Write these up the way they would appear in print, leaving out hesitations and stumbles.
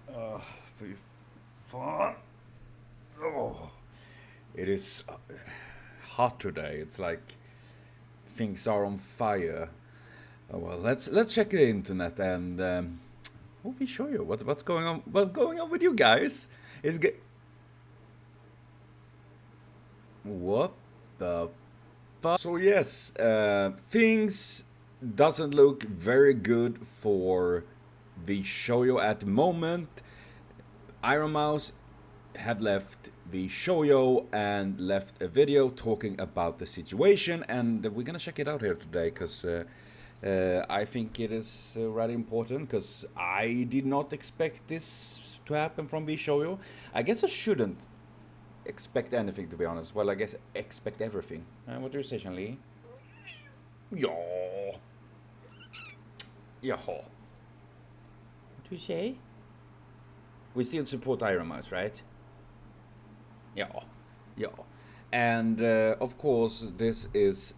Fy fan. Oh, it is hot today. It's like things are on fire. Oh, well, let's check the internet and what we show you. What's going on? What's going on with you guys? Is what the fuck? So yes, things doesn't look very good for VShojo at the moment. Ironmouse had left VShojo and left a video talking about the situation, and we're gonna check it out here today because I think it is rather important because I did not expect this to happen from VShojo. I guess I shouldn't expect anything, to be honest. Well, I guess expect everything. What do you say, Shanli? Ja. Jaha. What do you say? We still support Ironmouse, right? Yeah. Yeah. And of course, this is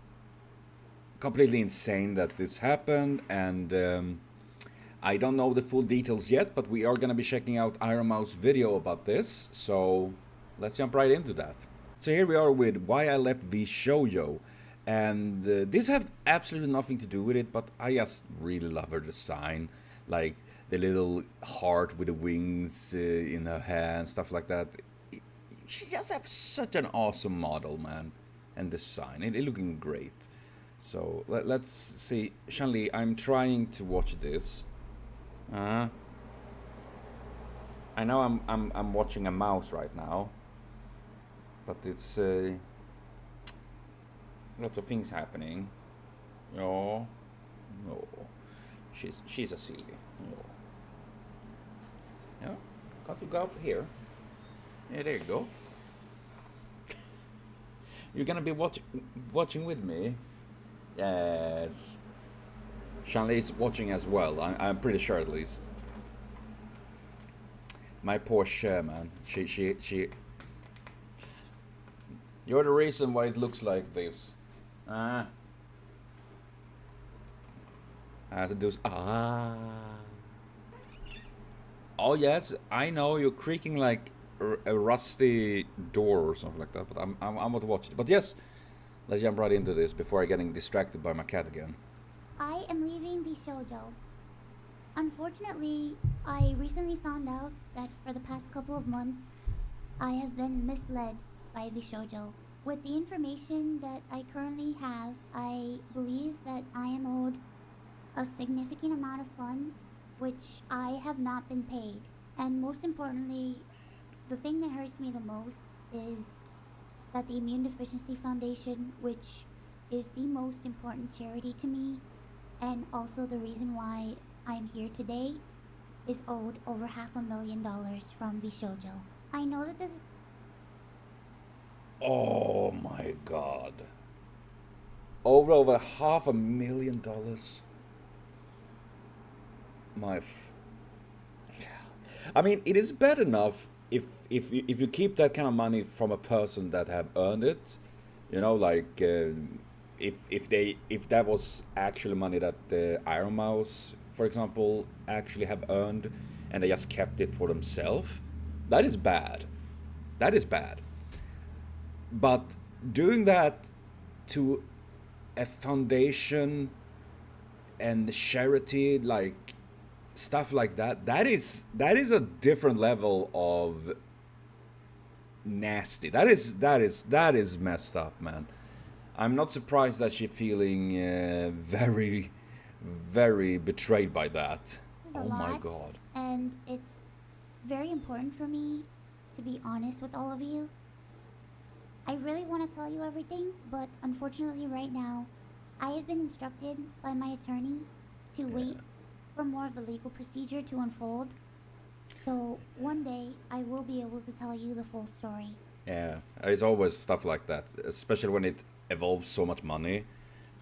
completely insane that this happened, and I don't know the full details yet, but we are going to be checking out Ironmouse video about this, so let's jump right into that. So here we are with why I left VShojo, and this have absolutely nothing to do with it, but I just really love her design, like the little heart with the wings in her hair and stuff like that. She just have such an awesome model, man, and design. It looking great. So let's see, Shanli. I'm trying to watch this. I know I'm watching a mouse right now, but it's a lot of things happening. No, no, she's a silly. No. Yeah, got to go up here. Yeah, there you go. You're gonna be watching with me. Yes. Shanli is watching as well. I'm pretty sure, at least. My poor Cher, man. She. You're the reason why it looks like this. I have to do. Oh yes, I know you're creaking like a rusty door or something like that. But I'm about to watch it. But yes, let's jump right into this before I getting distracted by my cat again. I am leaving VShojo. Unfortunately, I recently found out that for the past couple of months, I have been misled by VShojo. With the information that I currently have, I believe that I am owed a significant amount of funds, which I have not been paid. And most importantly, the thing that hurts me the most is that the Immune Deficiency Foundation, which is the most important charity to me, and also the reason why I'm here today, is owed over $500,000 from VShojo. I know that this is... Oh my god. Over $500,000. I mean, it is bad enough if you keep that kind of money from a person that have earned it, you know, like if that was actually money that the Ironmouse, for example, actually have earned, and they just kept it for themselves, that is bad. That is bad. But doing that to a foundation and charity, like stuff like that, that is a different level of nasty. That is messed up, man. I'm not surprised that she's feeling very, very betrayed by that. a Oh my lot, god. and it's very important for me to be honest with all of you. I really want to tell you everything, but unfortunately right now, I have been instructed by my attorney to wait for more of the legal procedure to unfold. So one day, I will be able to tell you the full story. Yeah, it's always stuff like that, especially when it involves so much money,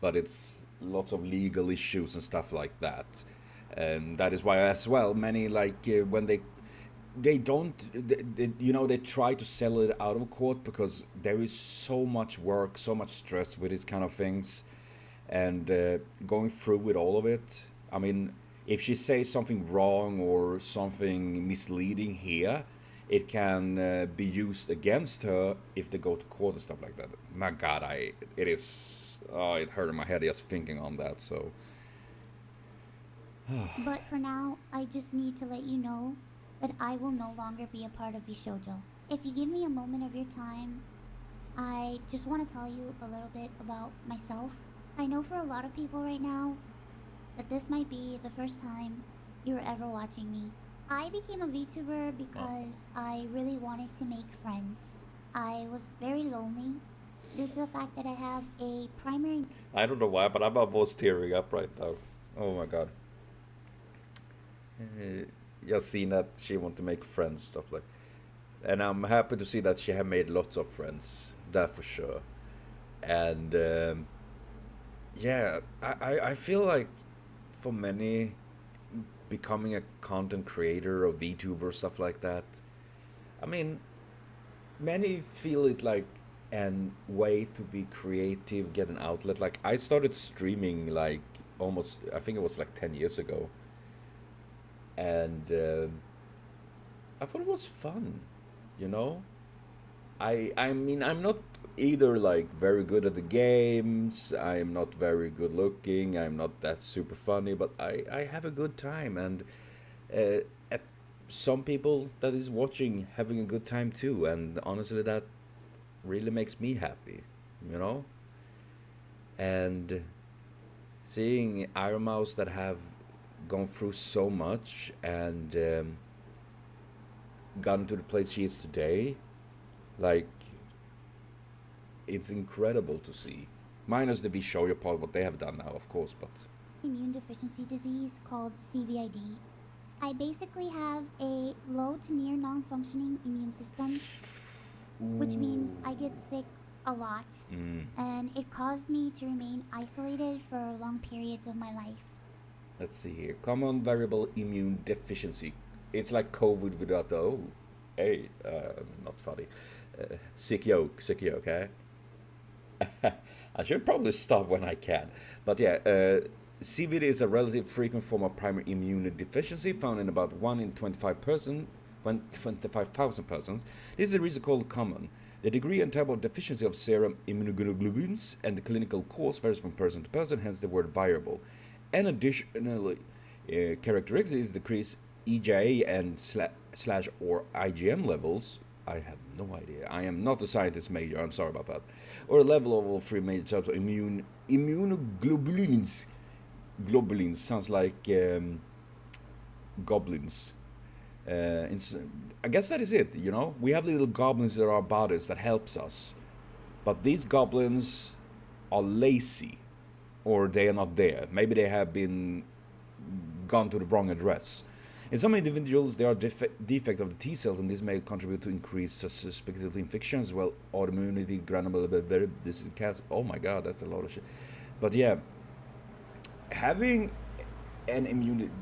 but it's lots of legal issues and stuff like that. And that is why, as well, many like when they don't, you know, they try to sell it out of court because there is so much work, so much stress with these kind of things, and going through with all of it. I mean, if she says something wrong or something misleading here, it can be used against her if they go to court and stuff like that. My God, it is it hurt in my head just thinking on that. So But for now, I just need to let you know that I will no longer be a part of VShojo. If you give me a moment of your time, I just want to tell you a little bit about myself. I know for a lot of people right now that this might be the first time you're ever watching me. I became a VTuber because I really wanted to make friends. I was very lonely due to the fact that I have a primary. I don't know why, but I'm almost tearing up right now. Oh my God. Just seeing that she want to make friends, stuff like, and I'm happy to see that she have made lots of friends. That for sure. And yeah, I feel like for many, becoming a content creator or VTuber stuff like that. I mean, many feel it like an way to be creative, get an outlet. Like I started streaming like almost, I think it was like 10 years ago, and I thought it was fun, you know. I mean I'm not either like very good at the games. I'm not very good looking. I'm not that super funny, but I have a good time, and uh, at some people that is watching having a good time too. And honestly, that really makes me happy, you know. And seeing Ironmouse that have gone through so much and gotten to the place she is today, like it's incredible to see. Minus the VShojo part, what they have done now, of course, but Immune deficiency disease called CVID. I basically have a low to near non-functioning immune system, which means I get sick a lot, and it caused me to remain isolated for long periods of my life. let's see here. Common variable immune deficiency. It's like COVID without the O. Hey, not funny. Sick joke, eh? I should probably stop when I can. But yeah, CVD is a relatively frequent form of primary immune deficiency found in about 1 in 25,000 persons. This is a reason called common. The degree and type of deficiency of serum immunoglobulins and the clinical cause varies from person to person, hence the word variable. And additionally, characteristics is decreased EJA and slash or IgM levels. I have no idea. I am not a scientist major. I'm sorry about that. Or a level of all three major types of immunoglobulins. Globulins sounds like goblins. I guess that is it. You know, we have little goblins in our bodies that helps us, but these goblins are lazy, or they are not there. Maybe they have been gone to the wrong address. In some individuals, there are defects of the T cells, and this may contribute to increased susceptibility to infections, well, autoimmunity, granular, this is cancer. Oh my God, that's a lot of shit. But yeah, having an immune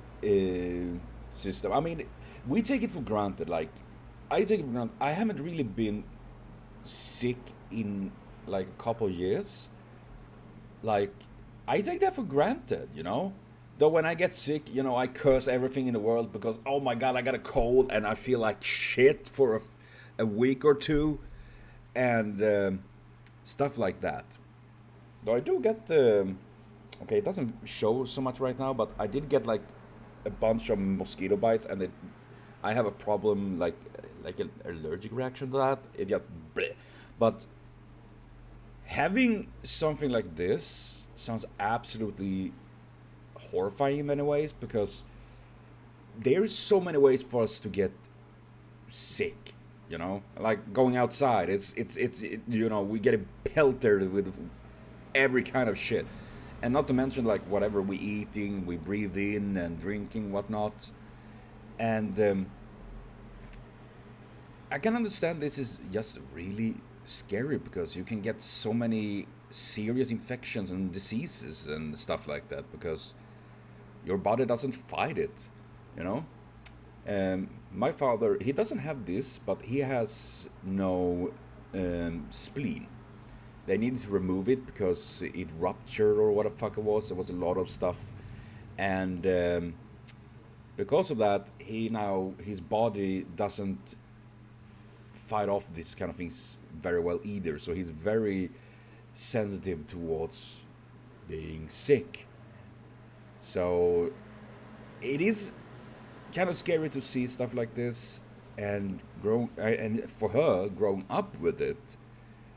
system, I mean, we take it for granted. Like, I take it for granted. I haven't really been sick in like a couple of years. Like, I take that for granted, you know? Though when I get sick, you know, I curse everything in the world because, oh my God, I got a cold and I feel like shit for a week or two, and stuff like that. Though I do get, okay, it doesn't show so much right now, but I did get like a bunch of mosquito bites, and I have a problem, like an allergic reaction to that. It got bleh. But having something like this sounds absolutely horrifying in many ways, because there's so many ways for us to get sick, you know, like going outside. It's you know, we get pelted with every kind of shit, and not to mention like whatever we eating, we breathe in and drinking, whatnot. And I can understand this is just really scary, because you can get so many serious infections and diseases and stuff like that because your body doesn't fight it, you know. My father, he doesn't have this, but he has no spleen. They needed to remove it because it ruptured or what the fuck it was. There was a lot of stuff, and because of that, his body doesn't fight off these kind of things very well either. So he's very sensitive towards being sick. So it is kind of scary to see stuff like this, and for her growing up with it,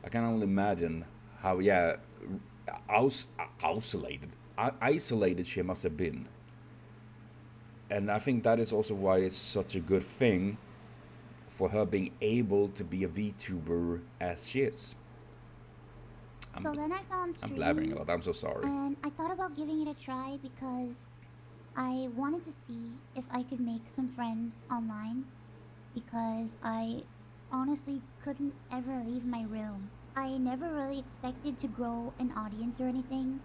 I can only imagine how aus- isolated she must have been. And I think that is also why it's such a good thing for her being able to be a VTuber as she is. So then I found I'm blabbering streaming, a lot. I'm so sorry. and I thought about giving it a try because I wanted to see if I could make some friends online, because I honestly couldn't ever leave my room. I never really expected to grow an audience or anything.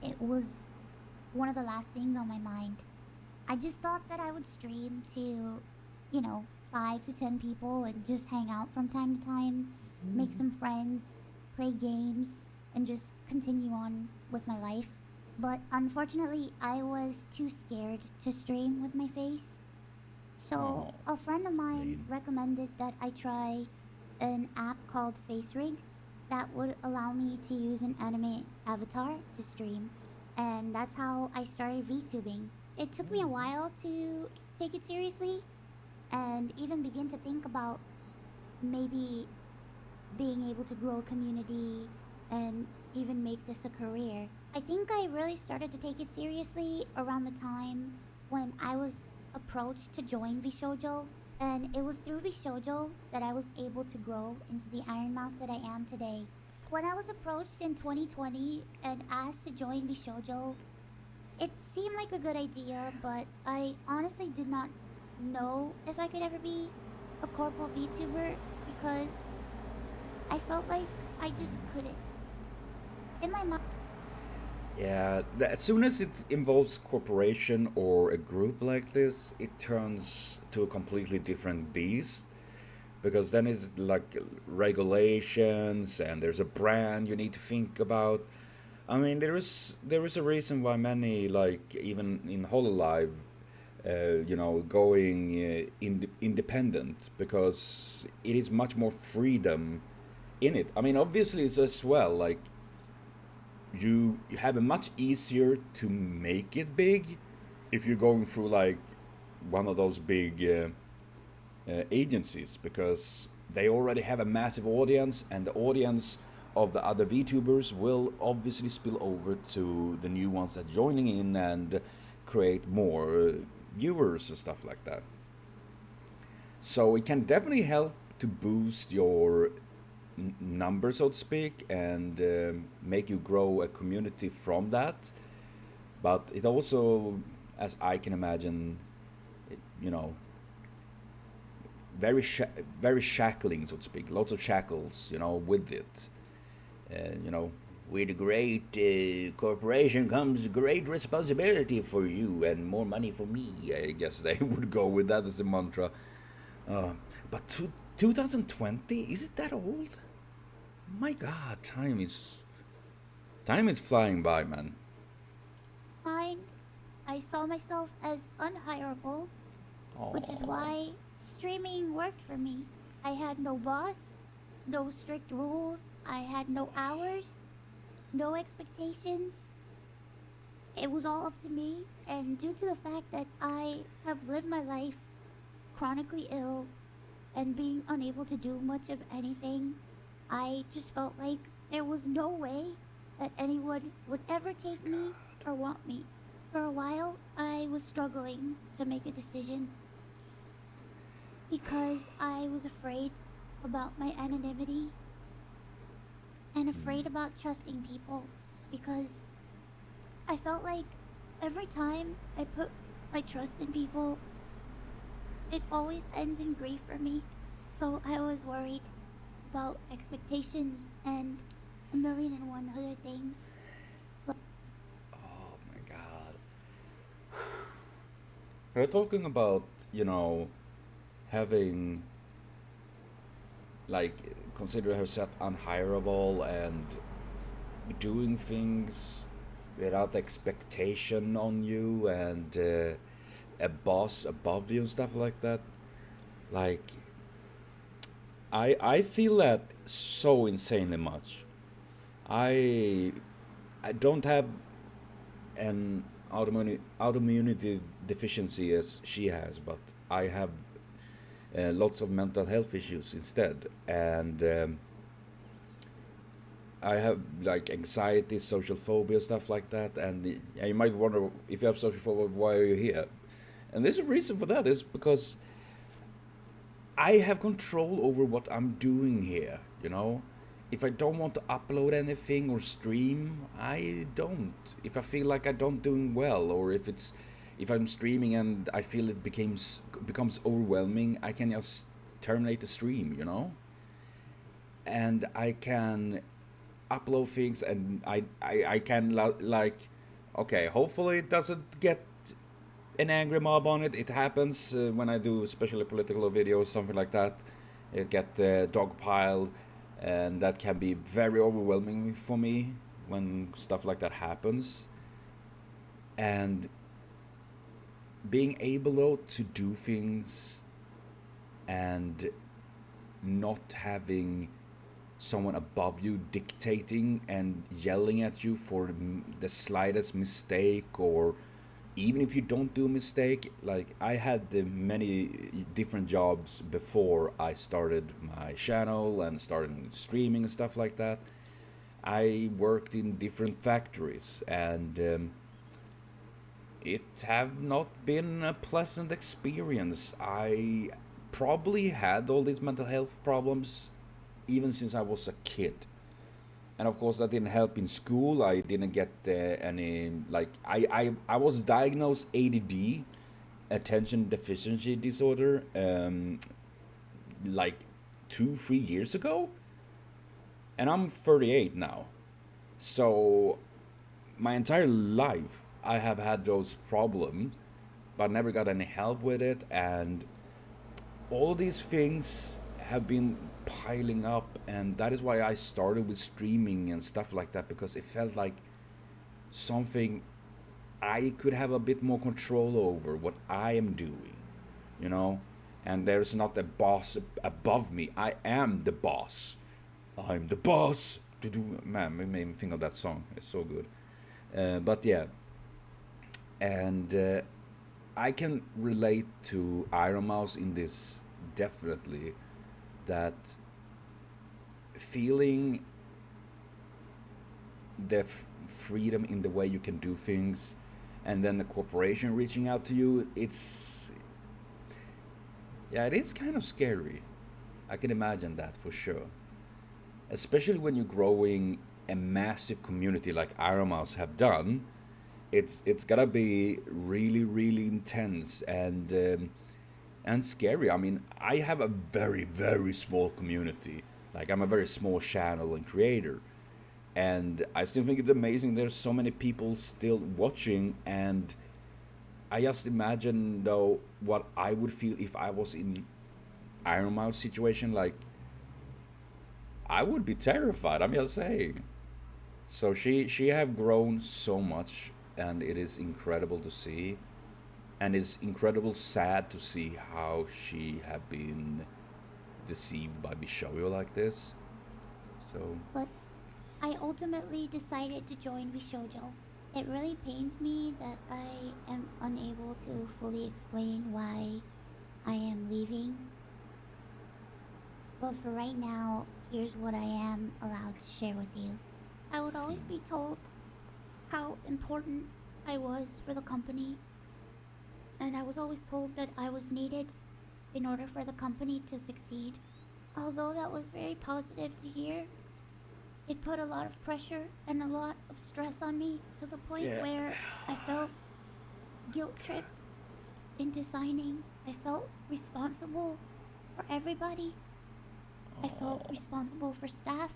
It was one of the last things on my mind. I just thought that I would stream to, 5 to 10 people and just hang out from time to time, make some friends, play games, and just continue on with my life. But unfortunately, I was too scared to stream with my face. So a friend of mine recommended that I try an app called FaceRig that would allow me to use an anime avatar to stream. And that's how I started VTubing. It took me a while to take it seriously and even begin to think about maybe being able to grow a community and even make this a career. I think I really started to take it seriously around the time when I was approached to join VShojo, and it was through VShojo that I was able to grow into the Ironmouse that I am today. When I was approached in 2020 and asked to join VShojo, it seemed like a good idea, but I honestly did not know if I could ever be a corporal VTuber because I felt like I just couldn't. In my mind. Yeah, as soon as it involves corporation or a group like this, it turns to a completely different beast. Because then it's like regulations, and there's a brand you need to think about. I mean, there is a reason why many, like even in Hololive, going independent, because it is much more freedom in it. I mean, obviously it's as well like you have a much easier to make it big if you're going through like one of those big agencies, because they already have a massive audience, and the audience of the other VTubers will obviously spill over to the new ones that are joining in and create more viewers and stuff like that. So it can definitely help to boost your number, so to speak, and make you grow a community from that. But it also, as I can imagine, you know, very shackling, so to speak. Lots of shackles, with it. With a great corporation comes great responsibility for you and more money for me. I guess they would go with that as the mantra. But 2020, is it that old? My God, time is flying by, man. Fine. I saw myself as unhireable, which is why streaming worked for me. I had no boss, no strict rules, I had no hours, no expectations. It was all up to me, and due to the fact that I have lived my life chronically ill and being unable to do much of anything, I just felt like there was no way that anyone would ever take me or want me. For a while, I was struggling to make a decision because I was afraid about my anonymity and afraid about trusting people, because I felt like every time I put my trust in people, it always ends in grief for me. So I was worried about expectations and a million and one other things. Oh my God. We're talking about, having, like, consider herself unhireable and doing things without expectation on you, and a boss above you and stuff like that. Like, I feel that so insanely much. I I don't have an autoimmunity deficiency as she has, but I have lots of mental health issues instead, and I have like anxiety, social phobia, stuff like that. And yeah, you might wonder, if you have social phobia, why are you here? And there's a reason for that. Is because I have control over what I'm doing here, you know? If I don't want to upload anything or stream, I don't. If I feel like I don't doing well, or if I'm streaming and I feel it becomes overwhelming, I can just terminate the stream, you know? And I can upload things, and I can like, okay, hopefully it doesn't get an angry mob on it. It happens when I do especially political videos, something like that. It get dogpiled, and that can be very overwhelming for me when stuff like that happens. And being able though to do things and not having someone above you dictating and yelling at you for the slightest mistake, or even if you don't do a mistake. Like, I had many different jobs before I started my channel and started streaming and stuff like that. I worked in different factories, and it have not been a pleasant experience. I probably had all these mental health problems even since I was a kid. And of course, that didn't help in school. I didn't get any, like, I was diagnosed ADD, attention deficiency disorder, like 2 3 years ago, and I'm 38 now. So my entire life I have had those problems, but never got any help with it. And all these things have been piling up, and that is why I started with streaming and stuff like that, because it felt like something I could have a bit more control over what I am doing, you know? And there's not a boss above me. I am the boss. I'm the boss. Man, it made me think of that song. It's so good. But yeah, and I can relate to Ironmouse in this, definitely, that feeling the freedom in the way you can do things, and then the corporation reaching out to you, it's, yeah, it is kind of scary. I can imagine that for sure, especially when you're growing a massive community like Ironmouse have done. It's gotta be really really intense and scary. I mean, I have a very very small community. Like, I'm a very small channel and creator, and I still think it's amazing there's so many people still watching. And I just imagine though what I would feel if I was in Ironmouse situation. Like, I would be terrified, I'm just saying. So she have grown so much, and it is incredible to see, and it's incredible sad to see how she have been deceived by VShojo like this. So But I ultimately decided to join VShojo. It really pains me that I am unable to fully explain why I am leaving. But for right now, here's what I am allowed to share with you. I would always be told how important I was for the company, and I was always told that I was needed in order for the company to succeed. Although that was very positive to hear, it put a lot of pressure and a lot of stress on me, to the point yeah. where I felt guilt tripped into signing. I felt responsible for everybody. I felt responsible for staff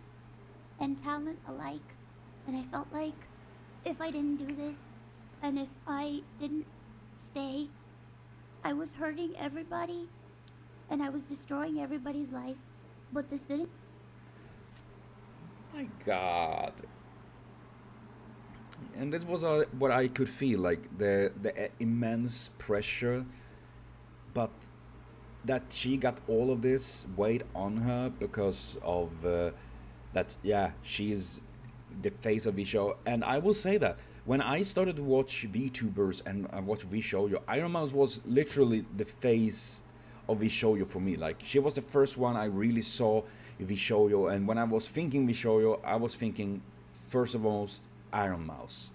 and talent alike. And I felt like if I didn't do this, and if I didn't stay, I was hurting everybody and I was destroying everybody's life. But this didn't. My God. and this was what I could feel, like the immense pressure, but that she got all of this weight on her because of that. Yeah, she's the face of VShojo, and I will say that when I started to watch VTubers and I watched VShojo, Ironmouse was literally the face of VShojo for me. Like, she was the first one I really saw VShojo, and when I was thinking VShojo, I was thinking first of all Ironmouse.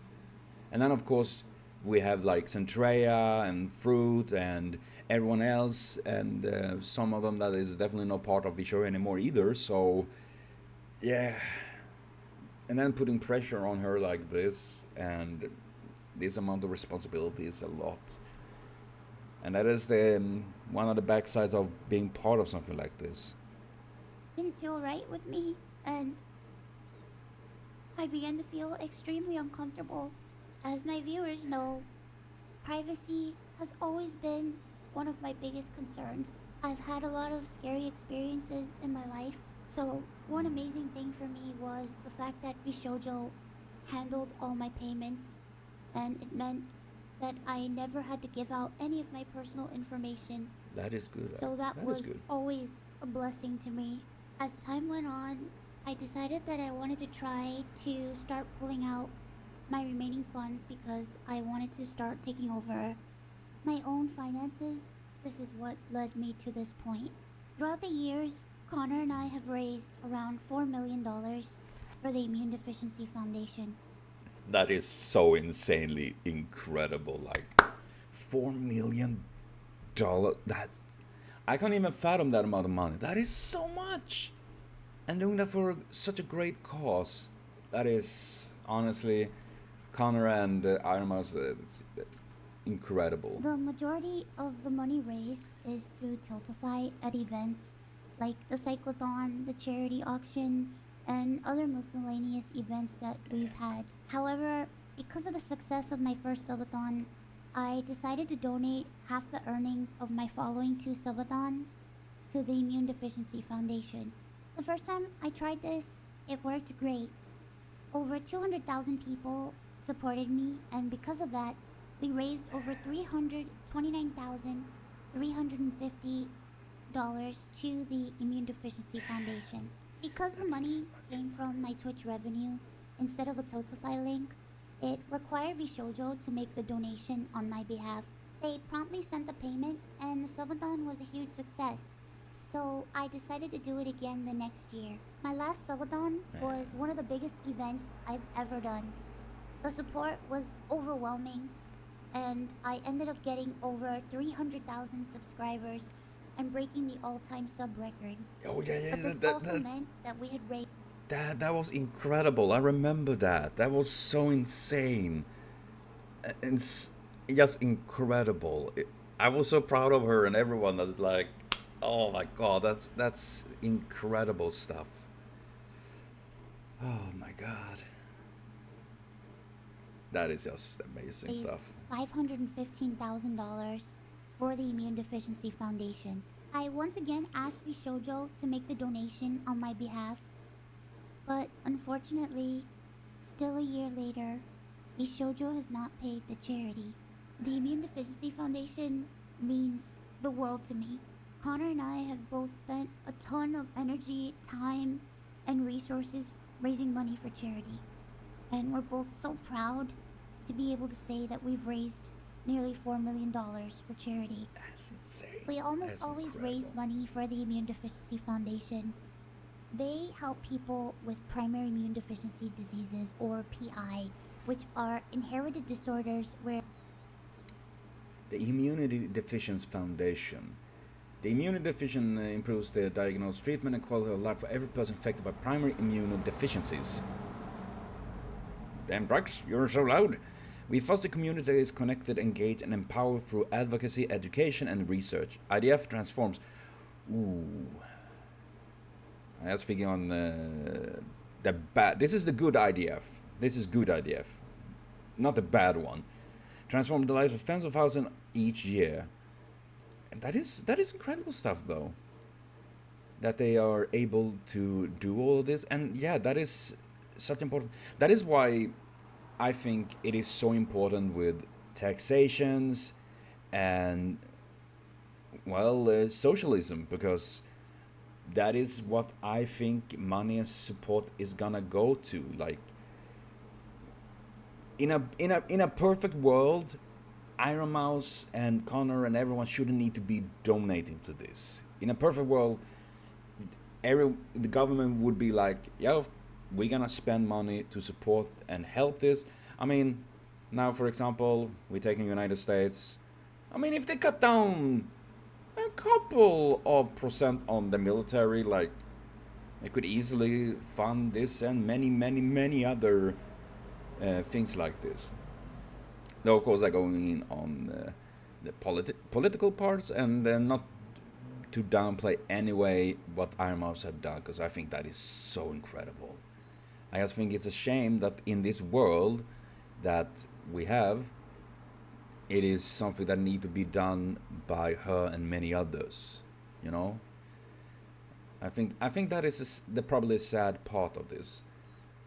And then, of course, we have like Centrea and Fruit and everyone else, and some of them that is definitely not part of the show anymore either. So, yeah. And then putting pressure on her like this, and this amount of responsibility is a lot. And that is the one of the backsides of being part of something like this. Didn't feel right with me, and I began to feel extremely uncomfortable. As my viewers know, privacy has always been one of my biggest concerns. I've had a lot of scary experiences in my life, so one amazing thing for me was the fact that VShojo handled all my payments, and it meant that I never had to give out any of my personal information. That is good. So that was always a blessing to me. As time went on, I decided that I wanted to try to start pulling out my remaining funds because I wanted to start taking over my own finances. This is what led me to this point. Throughout the years, Connor and I have raised around $4 million for the Immune Deficiency Foundation. That is so insanely incredible. Like, $4 million. That's, I can't even fathom that amount of money. That is so much. And doing that for such a great cause. That is honestly, Connor and Ironmouse, it's incredible. The majority of the money raised is through Tiltify at events like the Cyclothon, the charity auction, and other miscellaneous events that we've had. However, because of the success of my first subathon, I decided to donate half the earnings of my following 2 subathons to the Immune Deficiency Foundation. The first time I tried this, it worked great. Over 200,000 people supported me, and because of that, we raised over $329,350 to the Immune Deficiency Foundation. Because the money came from my Twitch revenue instead of a Tiltify link, it required VShojo to make the donation on my behalf. They promptly sent the payment, and the subathon was a huge success. So I decided to do it again the next year. My last subathon was one of the biggest events I've ever done. The support was overwhelming, and I ended up getting over 300,000 subscribers and breaking the all-time sub record. Oh yeah. But this also meant that we had raised... That was incredible. I remember that. That was so insane. And just incredible. I was so proud of her and everyone. That's like, oh my god, that's incredible stuff. Oh my god. That is just amazing stuff. $515,000 for the Immune Deficiency Foundation. I once again asked VShojo to make the donation on my behalf, but unfortunately, still a year later, VShojo has not paid the charity. The Immune Deficiency Foundation means the world to me. Connor and I have both spent a ton of energy, time, and resources raising money for charity. And we're both so proud to be able to say that we've raised nearly $4 million for charity. That's insane. We almost always raise money for the Immune Deficiency Foundation. They help people with primary immune deficiency diseases, or PI, which are inherited disorders where... The Immunity Deficiency Foundation. The Immunity Deficient improves the diagnosed treatment and quality of life for every person affected by primary immune deficiencies. Damn drugs, you're so loud. We foster community that is connected, engaged, and empowered through advocacy, education, and research. IDF transforms. Ooh. I was thinking on the bad. This is the good IDF. This is good IDF, not the bad one. Transform the lives of tens of thousands each year. And that is incredible stuff, though. That they are able to do all of this, and yeah, that is such important. That is why I think it is so important with taxations and, well, socialism, because that is what I think money and support is gonna go to. Like, in a perfect world, Ironmouse and Connor and everyone shouldn't need to be donating to this. In a perfect world, the government would be like, yeah, we're gonna spend money to support and help this. I mean, now for example, we take in United States. I mean, if they cut down a couple of percent on the military, like, they could easily fund this and many other things like this. Though of course they're going in on the political parts, and not to downplay anyway what Ironmouse have done, because I think that is so incredible. I just think it's a shame that in this world that we have, it is something that need to be done by her and many others. You know, I think that is the probably sad part of this,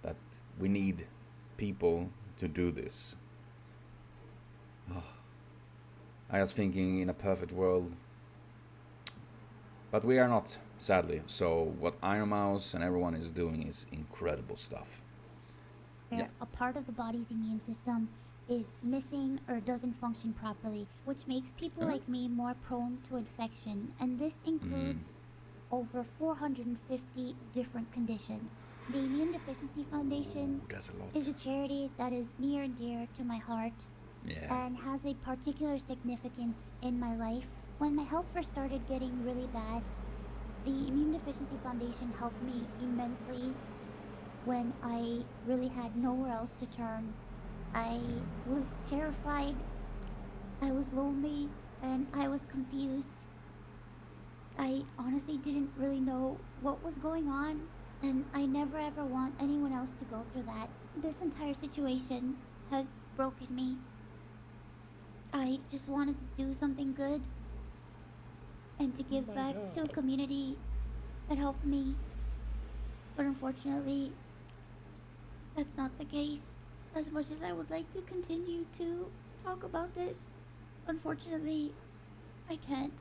that we need people to do this. I was thinking in a perfect world, but we are not, sadly. So what Ironmouse and everyone is doing is incredible stuff. Where Yeah. a part of the body's immune system is missing or doesn't function properly, which makes people Huh? like me more prone to infection, and this includes over 450 different conditions. The Immune Deficiency Foundation Ooh, that's a lot. is a charity that is near and dear to my heart Yeah. and has a particular significance in my life. When my health first started getting really bad, the Immune Deficiency Foundation helped me immensely when I really had nowhere else to turn. I was terrified, I was lonely, and I was confused. I honestly didn't really know what was going on, and I never ever want anyone else to go through that. This entire situation has broken me. I just wanted to do something good and to give back to a community that helped me. But unfortunately, that's not the case. As much as I would like to continue to talk about this, unfortunately, I can't.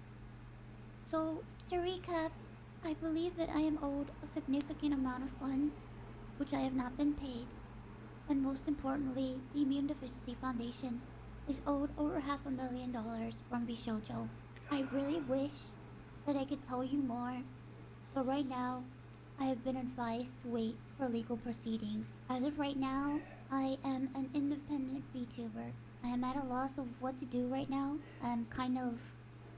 So, to recap, I believe that I am owed a significant amount of funds, which I have not been paid. And most importantly, the Immune Deficiency Foundation is owed over $500,000 from VShojo. I really wish that I could tell you more, but right now, I have been advised to wait for legal proceedings. As of right now, I am an independent VTuber. I am at a loss of what to do right now. I'm kind of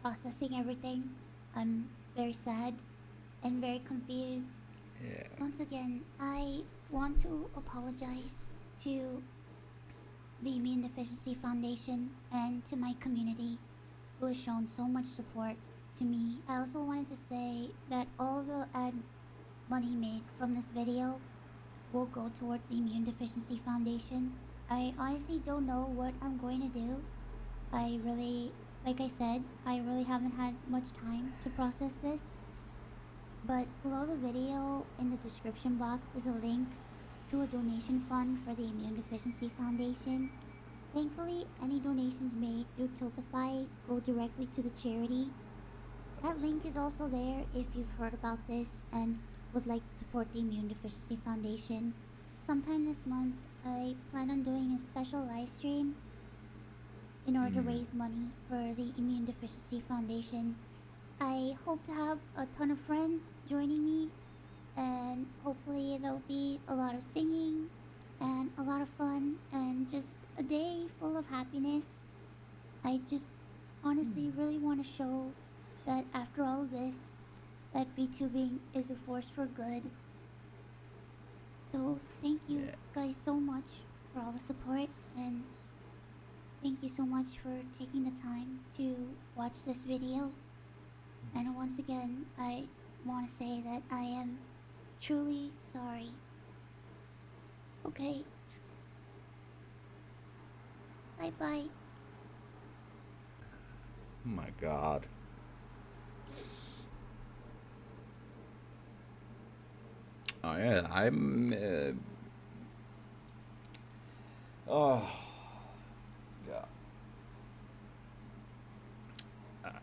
processing everything. I'm very sad and very confused. Yeah. Once again, I want to apologize to the Immune Deficiency Foundation and to my community who has shown so much support to me. I also wanted to say that all the ad money made from this video will go towards the Immune Deficiency Foundation. I honestly don't know what I'm going to do. Like I said, I really haven't had much time to process this. But below the video in the description box is a link to a donation fund for the Immune Deficiency Foundation. Thankfully, any donations made through Tiltify go directly to the charity. That link is also there if you've heard about this and would like to support the Immune Deficiency Foundation. Sometime this month, I plan on doing a special live stream in order to raise money for the Immune Deficiency Foundation. I hope to have a ton of friends joining me, and hopefully there'll be a lot of singing and a lot of fun and just a day full of happiness. I just honestly really want to show that after all of this, that VTubing is a force for good. So thank you guys so much for all the support, and thank you so much for taking the time to watch this video. And once again, I want to say that I am truly sorry. Okay. Bye bye. Oh my god. Oh yeah, I'm. Oh, yeah.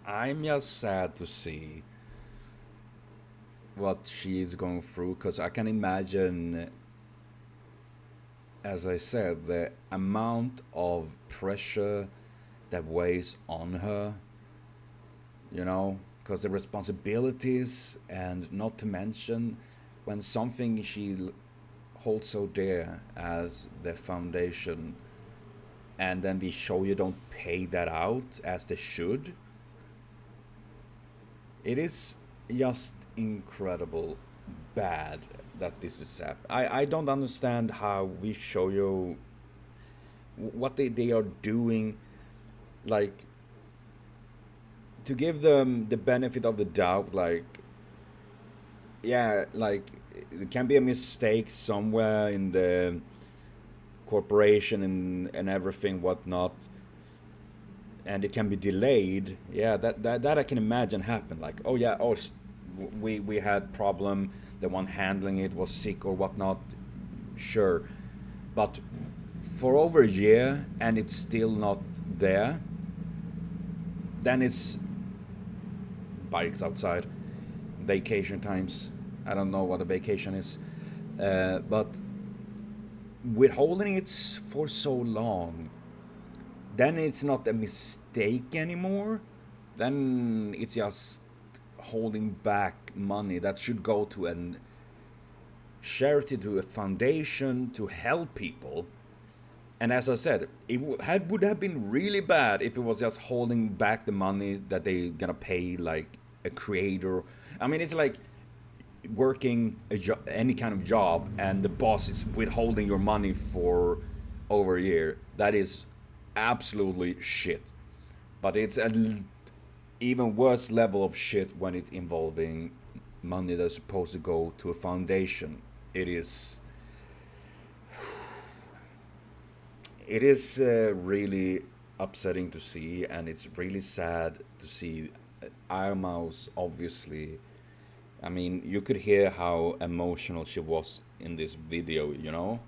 I'm just sad to see what she is going through because I can imagine, as I said, the amount of pressure that weighs on her, you know, because the responsibilities, and not to mention when something she holds so dear as the foundation, and then VShojo don't pay that out as they should. It is just incredible bad that this is happening. I don't understand how VShojo, what they are doing, like, to give them the benefit of the doubt, like, yeah, like, it can be a mistake somewhere in the corporation and everything, whatnot, and it can be delayed. Yeah, that I can imagine happen. Like, oh yeah, oh, we had problem. The one handling it was sick or whatnot. Sure, but for over a year and it's still not there, then it's bikes outside, vacation times. I don't know what a vacation is, but withholding it for so long, then it's not a mistake anymore. Then it's just holding back money that should go to a charity, to a foundation, to help people. And as I said, it would have been really bad if it was just holding back the money that they gonna pay like a creator. I mean, it's like working any kind of job, and the boss is withholding your money for over a year. That is absolutely shit. But it's an even worse level of shit when it's involving money that's supposed to go to a foundation. It is really upsetting to see, and it's really sad to see Ironmouse, obviously. I mean, you could hear how emotional she was in this video, you know?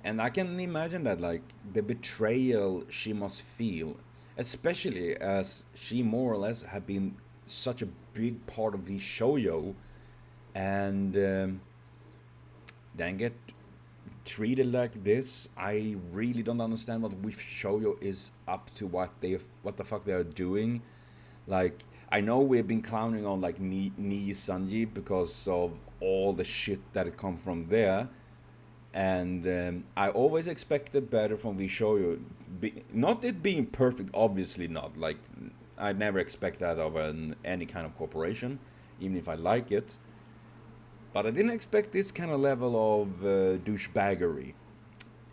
And I can imagine that, like, the betrayal she must feel, especially as she more or less had been such a big part of the shoujo, and then get treated like this. I really don't understand what VShojo is up to, what the fuck they are doing. Like, I know we've been clowning on like Ni Sanji because of all the shit that it come from there, and I always expected better from VShojo. Not it being perfect, obviously not. Like, I'd never expect that of any kind of corporation, even if I like it. But I didn't expect this kind of level of douchebaggery.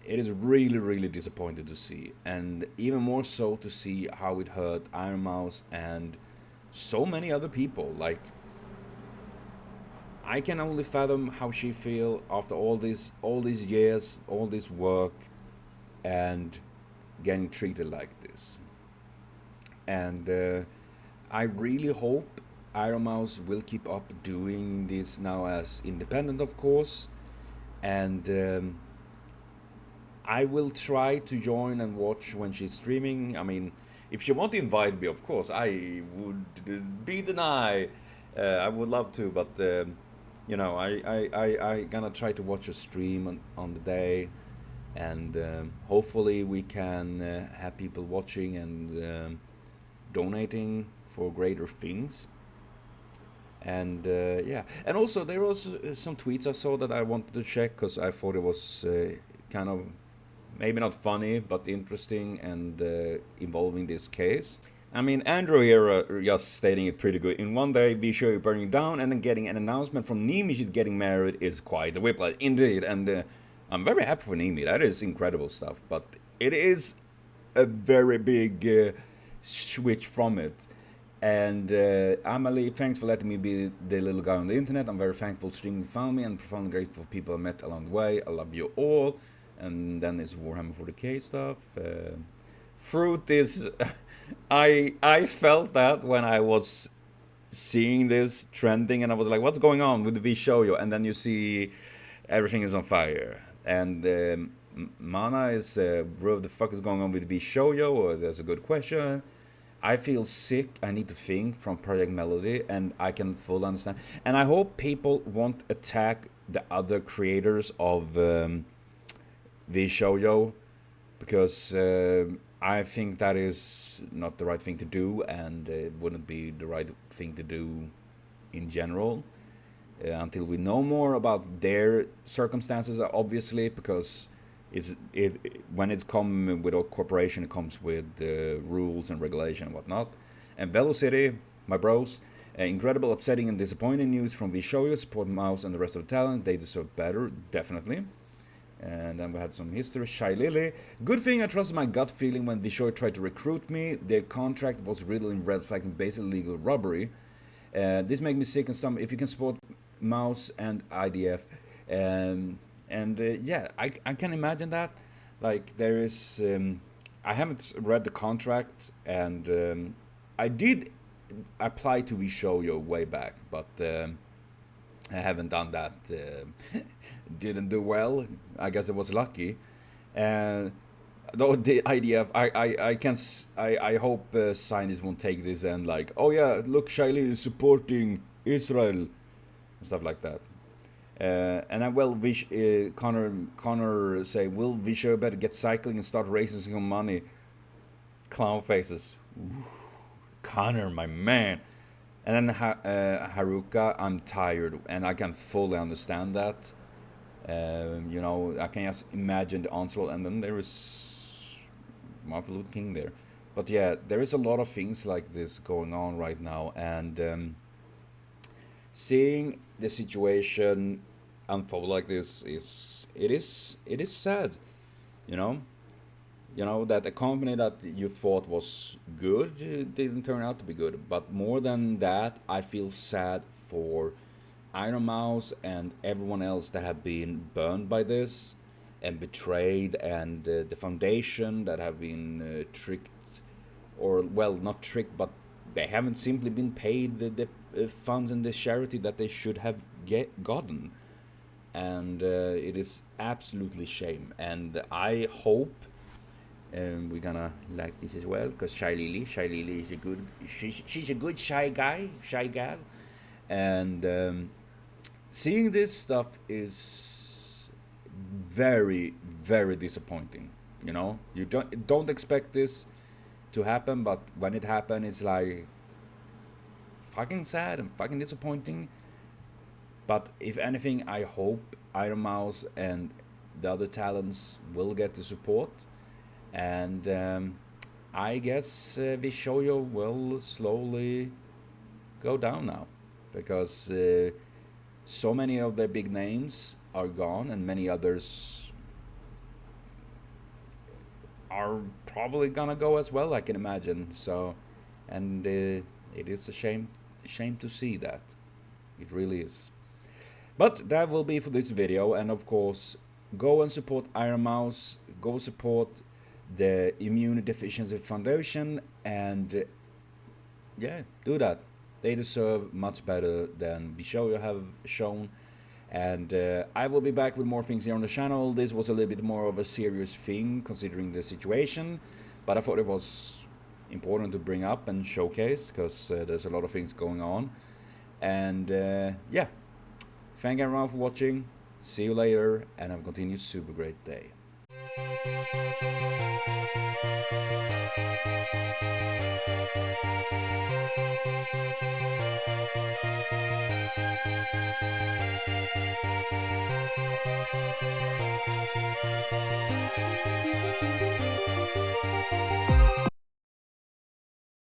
It is really, really disappointing to see, and even more so to see how it hurt Ironmouse and so many other people. Like, I can only fathom how she feel after all these years, all this work, and getting treated like this. And I really hope Ironmouse will keep up doing this now as independent, of course, and I will try to join and watch when she's streaming. I mean, if she want to invite me, of course, I would be denied. I would love to, but you know, I gonna try to watch a stream on the day, and hopefully we can have people watching and donating for greater things. And yeah, and also there was some tweets I saw that I wanted to check because I thought it was kind of maybe not funny but interesting and involving this case. I mean, Andrew here just stating it pretty good. In one day, VShojo burning down and then getting an announcement from Nimi she's getting married is quite a whiplash, indeed. And I'm very happy for Nimi. That is incredible stuff. But it is a very big switch from it. And Amalie, thanks for letting me be the little guy on the internet. I'm very thankful streaming found me and profoundly grateful for people I met along the way. I love you all. And then there's Warhammer 40k stuff. Fruit is... I felt that when I was seeing this trending, and I was like, what's going on with the VShojo? And then you see everything is on fire. And Mana is, what the fuck is going on with VShojo? Or that's a good question. I feel sick. I need to think from Project Melody, and I can fully understand. And I hope people won't attack the other creators of VShojo, because I think that is not the right thing to do, and it wouldn't be the right thing to do in general. Until we know more about their circumstances, obviously, because when it's come with a corporation, it comes with rules and regulation and whatnot. And Velocity, my bros, incredible, upsetting, and disappointing news from VShojo. Support Mouse and the rest of the talent. They deserve better, definitely. And then we had some history. Shy Lily. Good thing I trusted my gut feeling when VShojo tried to recruit me. Their contract was riddled in red flags and basically legal robbery. This makes me sick and stomach. If you can support Mouse and IDF, yeah, I can imagine that. Like, there is, I haven't read the contract, and I did apply to VShojo way back, but I haven't done that. Didn't do well. I guess I was lucky. Though the IDF, I hope scientists won't take this and like, oh yeah, look, Shaili is supporting Israel and stuff like that. And I will wish Connor say, will VShojo better get cycling and start raising some money? Clown faces. Ooh, Connor, my man. And then Haruka, I'm tired, and I can fully understand that. You know, I can just imagine the onslaught, and then there is Marvel Luther King there. But yeah, there is a lot of things like this going on right now, and seeing the situation unfold like this is sad, you know. You know, that a company that you thought was good didn't turn out to be good. But more than that, I feel sad for Ironmouse and everyone else that have been burned by this and betrayed, and the foundation that have been tricked, or, well, not tricked, but they haven't simply been paid the funds and the charity that they should have gotten. And it is absolutely shame. And I hope we're gonna like this as well, because Shy Lily is a good, she's a good shy gal, and seeing this stuff is very, very disappointing. You know, you don't expect this to happen, but when it happens, it's like fucking sad and fucking disappointing. But if anything, I hope Ironmouse and the other talents will get the support. And I guess VShojo will slowly go down now, because so many of the big names are gone, and many others are probably gonna go as well, I can imagine. So, and it is a shame to see that. It really is. But that will be for this video, and of course, go and support Ironmouse, go support the Immune Deficiency Foundation, and yeah, do that. They deserve much better than VShojo have shown. And I will be back with more things here on the channel. This was a little bit more of a serious thing considering the situation, but I thought it was important to bring up and showcase, because there's a lot of things going on. And yeah, thank everyone for watching. See you later, and have a continued super great day.